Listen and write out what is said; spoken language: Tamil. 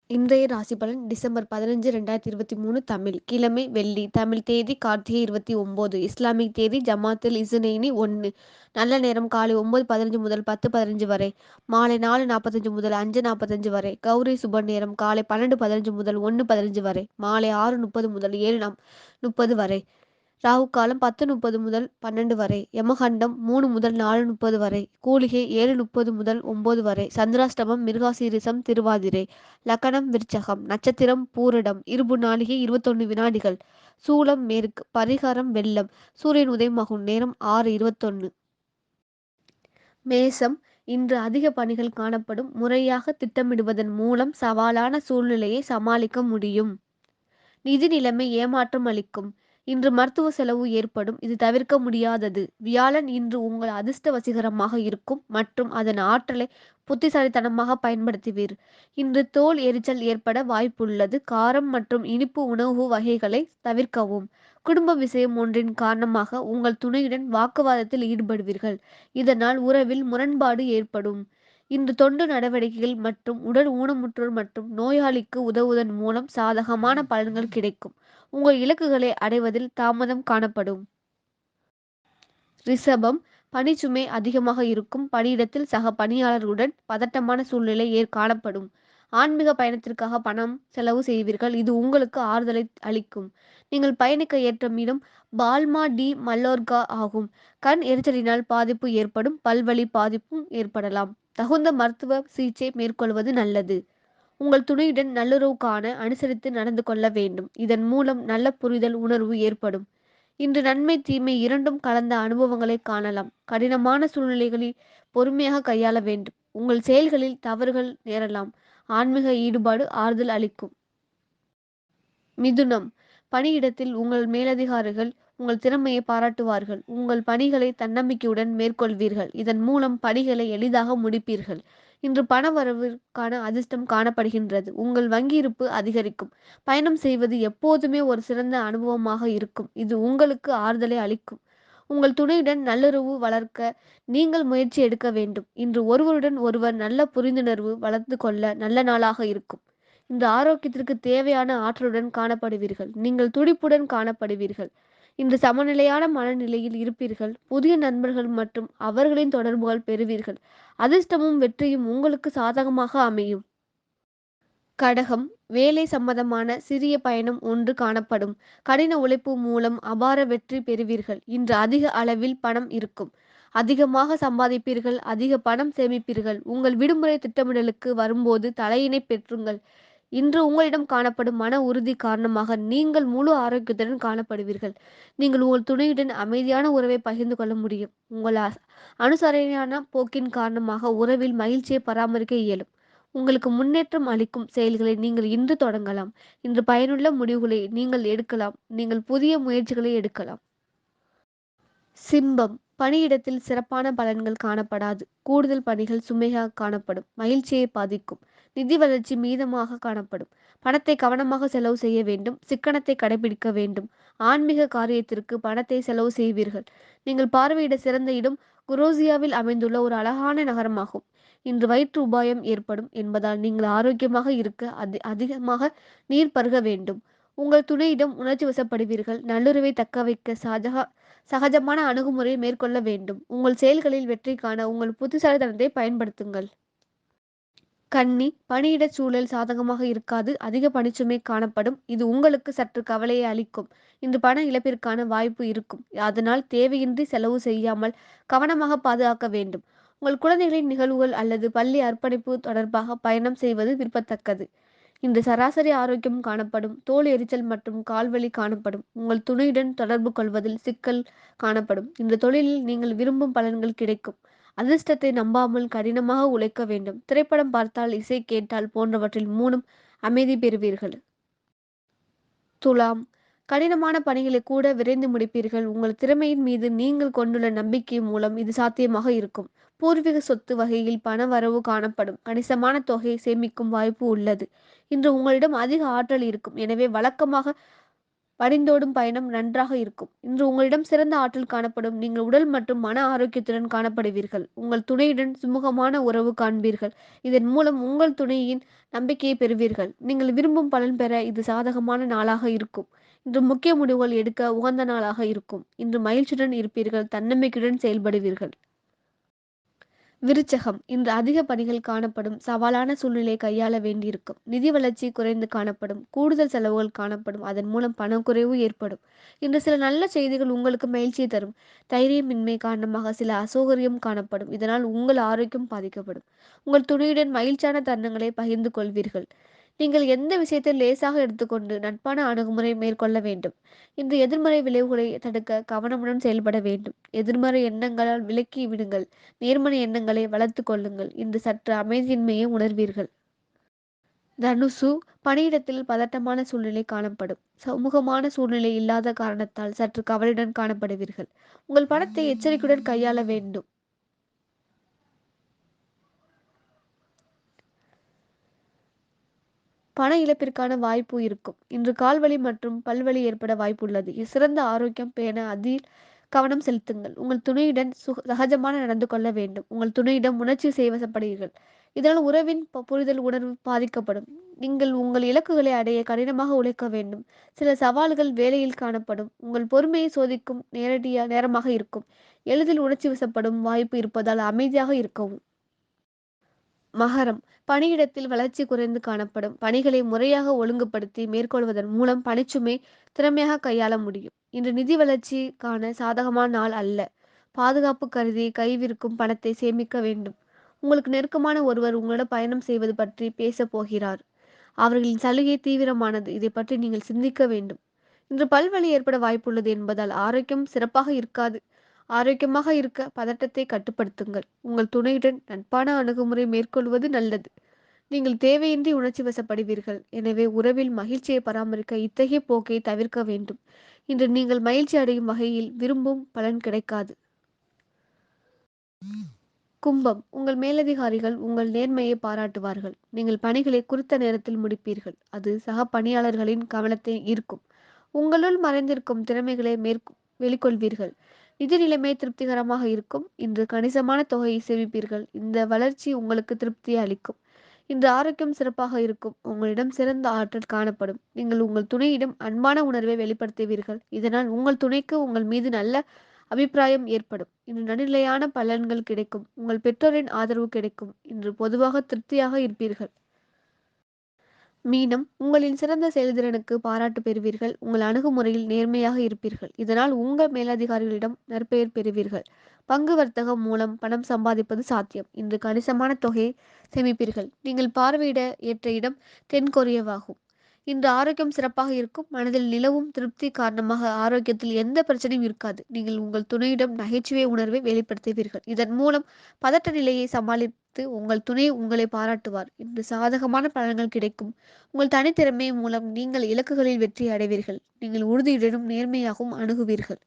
இன்றைய ராசி பலன் டிசம்பர் 15, 2023 தமிழ். கிழமை வெள்ளி. தமிழ் தேதி கார்த்திகை 29. இஸ்லாமிக் தேதி ஜமாத்துல் இஸ்னைனி 1. நல்ல நேரம் காலை 9:15 முதல் 10:15 வரை. மாலை 4:45 முதல் 5:45 வரை. கௌரி சுப நேரம் காலை 12:15 முதல் 1:15 வரை. மாலை 6:30 முதல் 7:30 வரை. ராகு காலம் 10:30 முதல் 12 வரை. யமகண்டம் 3 முதல் 4:30 வரை. கூலிகை 7:30 முதல் 9 வரை. சந்திராஷ்டமம் மிருகாசீரிசம் திருவாதிரை. லக்கணம் விருச்சகம். நட்சத்திரம் பூரடம். இருப்பு நாழிகை 21 வினாடிகள். சூலம் மேற்கு. பரிகாரம் வெள்ளம். சூரியன் உதயமாகும் நேரம் 6:21. மேசம். இன்று அதிக பணிகள் காணப்படும். முறையாக திட்டமிடுவதன் மூலம் சவாலான சூழ்நிலையை சமாளிக்க முடியும். நிதி நிலைமை ஏமாற்றம் அளிக்கும். இன்று மருத்துவ செலவு ஏற்படும். இது தவிர்க்க முடியாதது. வியாழன் இன்று உங்கள் அதிர்ஷ்ட வசீகரமாக இருக்கும் மற்றும் அதன் ஆற்றலை புத்திசாலித்தனமாக பயன்படுத்துவீர். இன்று தோல் எரிச்சல் ஏற்பட வாய்ப்புள்ளது. காரம் மற்றும் இனிப்பு உணவு வகைகளை தவிர்க்கவும். குடும்ப விஷயம் ஒன்றின் காரணமாக உங்கள் துணையுடன் வாக்குவாதத்தில் ஈடுபடுவீர்கள். இதனால் உறவில் முரண்பாடு ஏற்படும். இன்று தொண்டு நடவடிக்கைகள் மற்றும் உடல் ஊனமுற்றோர் மற்றும் நோயாளிக்கு உதவுவதன் மூலம் சாதகமான பலன்கள் கிடைக்கும். உங்கள் இலக்குகளை அடைவதில் தாமதம் காணப்படும். ரிஷபம். பணிச்சுமை அதிகமாக இருக்கும். பணியிடத்தில் சக பணியாளர்களுடன் பதட்டமான சூழ்நிலை காணப்படும். ஆன்மீக பயணத்திற்காக பணம் செலவு செய்வீர்கள். இது உங்களுக்கு ஆறுதலை அளிக்கும். நீங்கள் பயணிக்க ஏற்ற இடம் பால்மா டி மல்லோர்கா ஆகும். கண் எரிச்சலினால் பாதிப்பு ஏற்படும். பல்வலி பாதிப்பும் ஏற்படலாம். தகுந்த மருத்துவ சிகிச்சை மேற்கொள்வது நல்லது. உங்கள் துணையுடன் நல்லுறவு காண அனுசரித்து நடந்து கொள்ள வேண்டும். இதன் மூலம் நல்ல புரிதல் உணர்வு ஏற்படும். இன்று நன்மை தீமை இரண்டும் கலந்த அனுபவங்களை காணலாம். கடினமான சூழ்நிலைகளில் பொறுமையாக கையாள வேண்டும். உங்கள் செயல்களில் தவறுகள் நேரலாம். ஆன்மீக ஈடுபாடு ஆறுதல் அளிக்கும். மிதுனம். பணியிடத்தில் உங்கள் மேலதிகாரிகள் உங்கள் திறமையை பாராட்டுவார்கள். உங்கள் பணிகளை தன்னம்பிக்கையுடன் மேற்கொள்வீர்கள். இதன் மூலம் பணிகளை எளிதாக முடிப்பீர்கள். இன்று பண வரவிற்கான அதிர்ஷ்டம் காணப்படுகின்றது. உங்கள் வங்கி இருப்பு அதிகரிக்கும். பயணம் செய்வது எப்போதுமே ஒரு சிறந்த அனுபவமாக இருக்கும். இது உங்களுக்கு ஆறுதலை அளிக்கும். உங்கள் துணையுடன் நல்லுறவு வளர்க்க நீங்கள் முயற்சி எடுக்க வேண்டும். இன்று ஒருவருடன் ஒருவர் நல்ல புரிந்துணர்வு வளர்த்து கொள்ள நல்ல நாளாக இருக்கும். இந்த ஆரோக்கியத்திற்கு தேவையான ஆற்றலுடன் காணப்படுவீர்கள். நீங்கள் துடிப்புடன் காணப்படுவீர்கள். இன்று சமநிலையான மனநிலையில் இருப்பீர்கள். புதிய நண்பர்கள் மற்றும் அவர்களின் தொடர்புகள் பெறுவீர்கள். அதிர்ஷ்டமும் வெற்றியும் உங்களுக்கு சாதகமாக அமையும். கடகம். வேலை சம்பந்தமான சிறிய பயணம் ஒன்று காணப்படும். கடின உழைப்பு மூலம் அபார வெற்றி பெறுவீர்கள். இன்று அதிக அளவில் பணம் இருக்கும். அதிகமாக சம்பாதிப்பீர்கள். அதிக பணம் சேமிப்பீர்கள். உங்கள் விடுமுறை திட்டமிடலுக்கு வரும்போது தலையினை பெற்றுங்கள். இன்று உங்களிடம் காணப்படும் மன உறுதி காரணமாக நீங்கள் முழு ஆரோக்கியத்துடன் காணப்படுவீர்கள். நீங்கள் உங்கள் துணையுடன் அமைதியான உறவை பகிர்ந்து கொள்ள முடியும். உங்கள் அனுசரணையான போக்கின் காரணமாக உறவில் மகிழ்ச்சியை பராமரிக்க இயலும். உங்களுக்கு முன்னேற்றம் அளிக்கும் செயல்களை நீங்கள் இன்று தொடங்கலாம். இன்று பயனுள்ள முடிவுகளை நீங்கள் எடுக்கலாம். நீங்கள் புதிய முயற்சிகளை எடுக்கலாம். சிம்பம். பணியிடத்தில் சிறப்பான பலன்கள் காணப்படாது. கூடுதல் பணிகள் சுமையாக காணப்படும். மகிழ்ச்சியை பாதிக்கும். நிதி வளர்ச்சி மீதமாக காணப்படும். பணத்தை கவனமாக செலவு செய்ய வேண்டும். சிக்கனத்தை கடைபிடிக்க வேண்டும். ஆன்மீக காரியத்திற்கு பணத்தை செலவு செய்வீர்கள். நீங்கள் பார்வையிட சிறந்த இடம் குரோசியாவில் அமைந்துள்ள ஒரு அழகான நகரமாகும். இன்று வயிற்று உபாயம் ஏற்படும் என்பதால் நீங்கள் ஆரோக்கியமாக இருக்க அதிகமாக நீர் பருக வேண்டும். உங்கள் துணையிடம் உணர்ச்சி வசப்படுவீர்கள். நல்லுறவை தக்கவைக்க சகஜமான அணுகுமுறையை மேற்கொள்ள வேண்டும். உங்கள் செயல்களில் வெற்றி காண உங்கள் புத்திசாலித்தனத்தை பயன்படுத்துங்கள். கன்னி. பணியிட சூழல் சாதகமாக இருக்காது. அதிக பணிச்சுமை காணப்படும். இது உங்களுக்கு சற்று கவலையை அளிக்கும். இன்று பண இழப்பிற்கான வாய்ப்பு இருக்கும். அதனால் தேவையின்றி செலவு செய்யாமல் கவனமாக பாதுகாக்க வேண்டும். உங்கள் குழந்தைகளின் நிகழ்வுகள் அல்லது பள்ளி அர்ப்பணிப்பு தொடர்பாக பயணம் செய்வது விரும்பத்தக்கது. இன்று சராசரி ஆரோக்கியம் காணப்படும். தோல் எரிச்சல் மற்றும் கால்வலி காணப்படும். உங்கள் துணையுடன் தொடர்பு கொள்வதில் சிக்கல் காணப்படும். இந்த தொழிலில் நீங்கள் விரும்பும் பலன்கள் கிடைக்கும். அதிர்ஷ்டத்தை நம்பாமல் கடினமாக உழைக்க வேண்டும். திரைப்படம் பார்த்தால், இசை கேட்டால் போன்றவற்றில் மூலம் அமைதி பெறுவீர்கள். துலாம். கடினமான பணிகளை கூட விரைந்து முடிப்பீர்கள். உங்கள் திறமையின் மீது நீங்கள் கொண்டுள்ள நம்பிக்கை மூலம் இது சாத்தியமாக இருக்கும். பூர்வீக சொத்து வகையில் பண வரவு காணப்படும். கணிசமான தொகையை சேமிக்கும் வாய்ப்பு உள்ளது. இன்று உங்களிடம் அதிக ஆற்றல் இருக்கும். எனவே வழக்கமாக வடிந்தோடும் பயணம் நன்றாக இருக்கும். இன்று உங்களிடம் சிறந்த ஆற்றல் காணப்படும். நீங்கள் உடல் மற்றும் மன ஆரோக்கியத்துடன் காணப்படுவீர்கள். உங்கள் துணையுடன் சுமூகமான உறவு காண்பீர்கள். இதன் மூலம் உங்கள் துணையின் நம்பிக்கையை பெறுவீர்கள். நீங்கள் விரும்பும் பலன் பெற இது சாதகமான நாளாக இருக்கும். இன்று முக்கிய முடிவுகள் எடுக்க உகந்த நாளாக இருக்கும். இன்று மகிழ்ச்சியுடன் இருப்பீர்கள். தன்னம்பிக்கையுடன் செயல்படுவீர்கள். விருச்சகம் இன்று அதிக பணிகள் காணப்படும். சவாலான சூழ்நிலையை கையாள வேண்டியிருக்கும். நிதி வளர்ச்சி குறைந்து காணப்படும். கூடுதல் செலவுகள் காணப்படும். அதன் மூலம் பணக்குறைவு ஏற்படும். இன்று சில நல்ல செய்திகள் உங்களுக்கு மகிழ்ச்சியை தரும். தைரியமின்மை காரணமாக சில அசௌகரியம் காணப்படும். இதனால் உங்கள் ஆரோக்கியம் பாதிக்கப்படும். உங்கள் துணையுடன் மகிழ்ச்சியான தருணங்களை பகிர்ந்து கொள்வீர்கள். நீங்கள் எந்த விஷயத்தை லேசாக எடுத்துக்கொண்டு நட்பான அணுகுமுறை மேற்கொள்ள வேண்டும். இன்று எதிர்மறை விளைவுகளை தடுக்க கவனமுடன் செயல்பட வேண்டும். எதிர்மறை எண்ணங்களால் விலக்கி விடுங்கள். நேர்மறை எண்ணங்களை வளர்த்துக் கொள்ளுங்கள். இன்று சற்று அமைதியின்மையை உணர்வீர்கள். தனுசு பணியிடத்தில் பதட்டமான சூழ்நிலை காணப்படும். சமூகமான சூழ்நிலை இல்லாத காரணத்தால் சற்று கவலையுடன் காணப்படுவீர்கள். உங்கள் பணத்தை எச்சரிக்கையுடன் கையாள வேண்டும். பண இழப்பிற்கான வாய்ப்பு இருக்கும். இன்று கால்வலி மற்றும் பல்வலி ஏற்பட வாய்ப்புள்ளது. சிறந்த ஆரோக்கியம் பேண அதில் கவனம் செலுத்துங்கள். உங்கள் துணையுடன் சகஜமான நடந்து கொள்ள வேண்டும். உங்கள் துணையிடம் உணர்ச்சி செய்வசப்படுவீர்கள். இதனால் உறவின் புரிதல் உணர்வு பாதிக்கப்படும். நீங்கள் உங்கள் இலக்குகளை அடைய கடினமாக உழைக்க வேண்டும். சில சவால்கள் வேலையில் காணப்படும். உங்கள் பொறுமையை சோதிக்கும் நேரமாக இருக்கும். எளிதில் உணர்ச்சி வசப்படும் வாய்ப்பு இருப்பதால் அமைதியாக இருக்கவும். மகரம் பணியிடத்தில் வளர்ச்சி குறைந்து காணப்படும். பணிகளை முறையாக ஒழுங்குபடுத்தி மேற்கொள்வதன் மூலம் பணிச்சுமை திறமையாக கையாள முடியும். இன்று நிதி வளர்ச்சிக்கான சாதகமான நாள் அல்ல. பாதுகாப்பு கருதி கைவிருக்கும் பணத்தை சேமிக்க வேண்டும். உங்களுக்கு நெருக்கமான ஒருவர் உங்களிடம் பயணம் செய்வது பற்றி பேசப் போகிறார். அவர்களின் சலுகை தீவிரமானது. இதை பற்றி நீங்கள் சிந்திக்க வேண்டும். இன்று பல்வலி ஏற்பட வாய்ப்புள்ளது என்பதால் ஆரோக்கியம் சிறப்பாக இருக்காது. ஆரோக்கியமாக இருக்க பதட்டத்தை கட்டுப்படுத்துங்கள். உங்கள் துணையுடன் நட்பான அணுகுமுறை மேற்கொள்வது நல்லது. நீங்கள் தேவையின்றி உணர்ச்சி வசப்படுவீர்கள். எனவே உறவில் மகிழ்ச்சியை பராமரிக்க இத்தகைய போக்கை தவிர்க்க வேண்டும். இன்று நீங்கள் மகிழ்ச்சி அடையும் வகையில் விரும்பும் பலன் கிடைக்காது. கும்பம் உங்கள் மேலதிகாரிகள் உங்கள் நேர்மையை பாராட்டுவார்கள். நீங்கள் பணிகளை குறித்த நேரத்தில் முடிப்பீர்கள். அது சக பணியாளர்களின் கவனத்தை ஈர்க்கும். உங்களுள் மறைந்திருக்கும் திறமைகளை வெளிக்கொள்வீர்கள். நிதி நிலைமை திருப்திகரமாக இருக்கும். இன்று கணிசமான தொகையை சேமிப்பீர்கள். இந்த வளர்ச்சி உங்களுக்கு திருப்தியை அளிக்கும். இன்று ஆரோக்கியம் சிறப்பாக இருக்கும். உங்களிடம் சிறந்த ஆற்றல் காணப்படும். நீங்கள் உங்கள் துணையிடம் அன்பான உணர்வை வெளிப்படுத்துவீர்கள். இதனால் உங்கள் துணைக்கு உங்கள் மீது நல்ல அபிப்பிராயம் ஏற்படும். இன்று நடுநிலையான பலன்கள் கிடைக்கும். உங்கள் பெற்றோரின் ஆதரவு கிடைக்கும். இன்று பொதுவாக திருப்தியாக இருப்பீர்கள். மீனம் உங்களின் சிறந்த செயல்திறனுக்கு பாராட்டு பெறுவீர்கள். உங்கள் அணுகுமுறையில் நேர்மையாக இருப்பீர்கள். இதனால் உங்கள் மேலதிகாரிகளிடம் நற்பெயர் பெறுவீர்கள். பங்கு வர்த்தகம் மூலம் பணம் சம்பாதிப்பது சாத்தியம். இன்று கணிசமான தொகையை சேமிப்பீர்கள். நீங்கள் பார்வையிட ஏற்ற இடம் தென்கொரியாவாகும். இன்று ஆரோக்கியம் சிறப்பாக இருக்கும். மனதில் நிலவும் திருப்தி காரணமாக ஆரோக்கியத்தில் எந்த பிரச்சனையும் இருக்காது. நீங்கள் உங்கள் துணையிடம் நகைச்சுவை உணர்வை வெளிப்படுத்துவீர்கள். இதன் மூலம் பதட்ட நிலையை சமாளித்து உங்கள் துணை உங்களை பாராட்டுவார். இன்று சாதகமான பலன்கள் கிடைக்கும். உங்கள் தனித்திறமை மூலம் நீங்கள் இலக்குகளில் வெற்றி அடைவீர்கள். நீங்கள் உறுதியுடனும் நேர்மையாகவும் அணுகுவீர்கள்.